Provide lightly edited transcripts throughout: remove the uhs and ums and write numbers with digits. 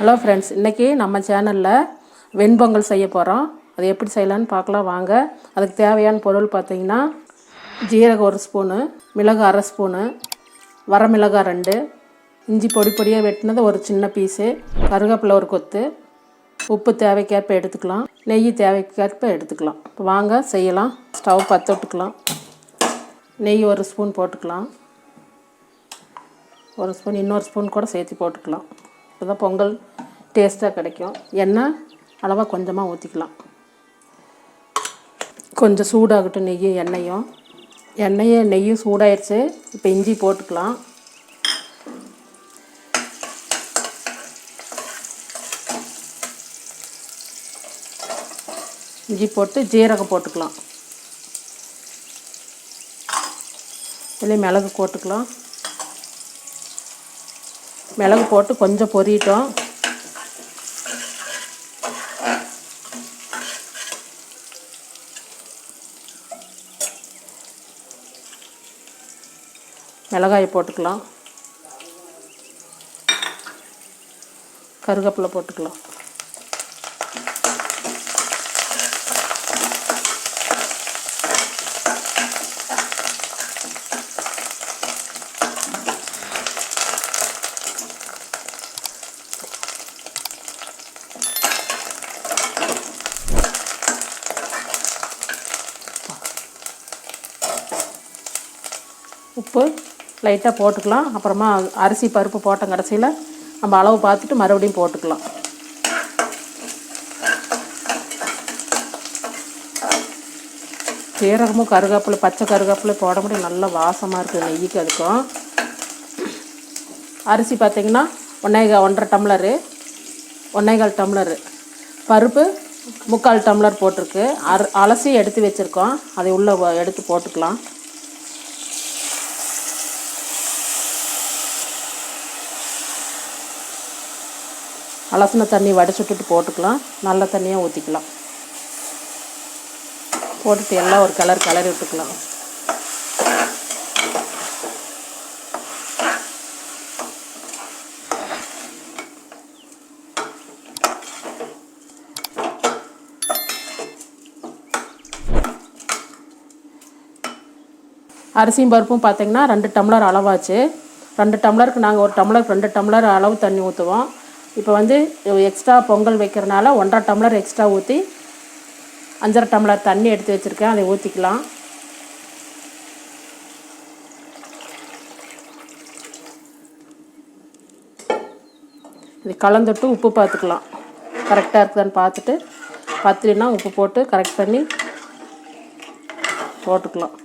Hello friends, இன்றைக்கி நம்ம சேனலில் வெண்பொங்கல் செய்ய போகிறோம். அது எப்படி செய்யலான்னு பார்க்கலாம் வாங்க. அதுக்கு தேவையான பொருள் பார்த்திங்கன்னா, ஜீரகம் 1 ஸ்பூனு, மிளகு 1/2 ஸ்பூனு, வரமிளகாய் 2, இஞ்சி பொடி பொடியாக வெட்டினது ஒரு சின்ன பீஸு, கருவேப்பிலை ஒரு கொத்து, உப்பு தேவைக்கேற்ப எடுத்துக்கலாம், நெய் தேவைக்கேற்ப எடுத்துக்கலாம். இப்போ வாங்க செய்யலாம். ஸ்டவ் பற்ற விட்டுக்கலாம். நெய் 1 ஸ்பூன் போட்டுக்கலாம். 1 ஸ்பூன், இன்னொரு ஸ்பூன் கூட சேர்த்து போட்டுக்கலாம். இப்போ தான் பொங்கல் டேஸ்ட்டாக கிடைக்கும். எண்ணெய் அளவாக கொஞ்சமாக ஊற்றிக்கலாம். கொஞ்சம் சூடாகட்டும் எண்ணெயும் நெய்யும் சூடாயிடுச்சு. இப்போ இஞ்சி போட்டுக்கலாம். இஞ்சி போட்டு ஜீரகம் போட்டுக்கலாம். இதுலேயும் மிளகு போட்டுக்கலாம். மிளகு போட்டு கொஞ்சம் பொரியட்டும். மிளகாயை போட்டுக்கலாம். கருவேப்பிலை போட்டுக்கலாம். உப்பு லைட்டாக போட்டுக்கலாம். அப்புறமா அரிசி பருப்பு போட்ட கடைசியில் நம்ம அளவு பார்த்துட்டு மறுபடியும் போட்டுக்கலாம். சீரகமும் கருவேப்பிலை, பச்சை கருவேப்பிலை போட முடியும். நல்லா வாசமாக இருக்குது நெய்க்கு. அதுக்கும் அரிசி பார்த்திங்கன்னா 1.5 டம்ளரு, 1.25 டம்ளரு, பருப்பு 3/4 டம்ளர் போட்டிருக்கு. அலசி எடுத்து வச்சுருக்கோம். அதை உள்ளே எடுத்து போட்டுக்கலாம். அலசின தண்ணி வடிச்சுட்டு போட்டுக்கலாம். நல்ல தண்ணியாக ஊற்றிக்கலாம். போட்டுட்டு எல்லாம் ஒரு கிளறி விட்டுக்கலாம். அரிசியும் பருப்பும் பார்த்திங்கன்னா 2 டம்ளர் அளவாச்சு. 2 டம்ளருக்கு நாங்கள் 1 டம்ளருக்கு 2 டம்ளர் அளவு தண்ணி ஊற்றுவோம். இப்போ வந்து எக்ஸ்ட்ரா பொங்கல் வைக்கிறனால 1.5 டம்ளர் எக்ஸ்ட்ரா ஊற்றி 5.5 டம்ளர் தண்ணி எடுத்து வச்சுருக்கேன். அதை ஊற்றிக்கலாம். இது கலந்துட்டு உப்பு பார்த்துக்கலாம். கரெக்டாக இருக்குதான்னு பார்த்துட்டு, பத்தலைன்னா உப்பு போட்டு கரெக்ட் பண்ணி போட்டுக்கலாம்.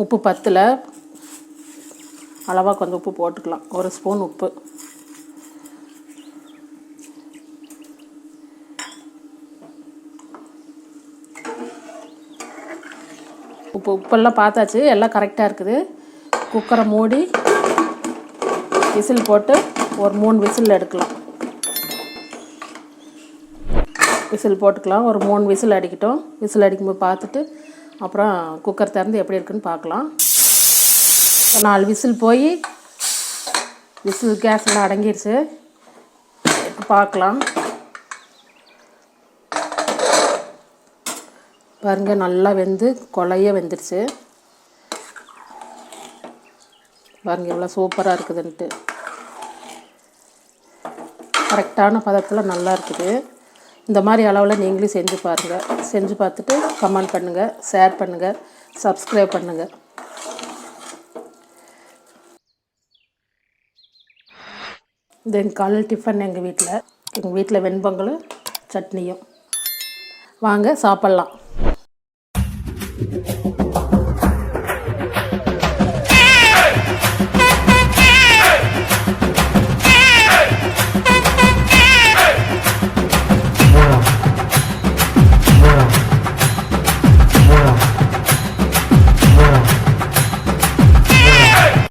உப்பு பத்தலை, அளவாக கொஞ்சம் உப்பு போட்டுக்கலாம். 1 ஸ்பூன் உப்பு. உப்பெல்லாம் பார்த்தாச்சு. எல்லாம் கரெக்டாக இருக்குது. குக்கரை மூடி விசில் போட்டு ஒரு 3 விசில் எடுக்கலாம். விசில் போட்டுக்கலாம். ஒரு 3 விசில் அடிக்கட்டும். விசில் அடிக்கும்போது பார்த்துட்டு அப்புறம் குக்கர் திறந்து எப்படி இருக்குன்னு பார்க்கலாம். 4 விசில் போய் விசில் கேஸ்லாம் அடங்கிடுச்சு. பார்க்கலாம். பாருங்கள், நல்லா வெந்து கொலைய வெந்துடுச்சு. பாருங்கள் எவ்வளோ சூப்பராக இருக்குதுன்ட்டு. கரெக்டான பதத்தில் நல்லா இருக்குது. இந்த மாதிரி அளவில் நீங்களும் செஞ்சு பாருங்கள். செஞ்சு பார்த்துட்டு கமெண்ட் பண்ணுங்கள், ஷேர் பண்ணுங்கள், சப்ஸ்கிரைப் பண்ணுங்கள். இது எங்கள் காலையில் டிஃபன். எங்கள் வீட்டில் வெண்பொங்கலும் சட்னியும். வாங்க சாப்பிட்லாம்.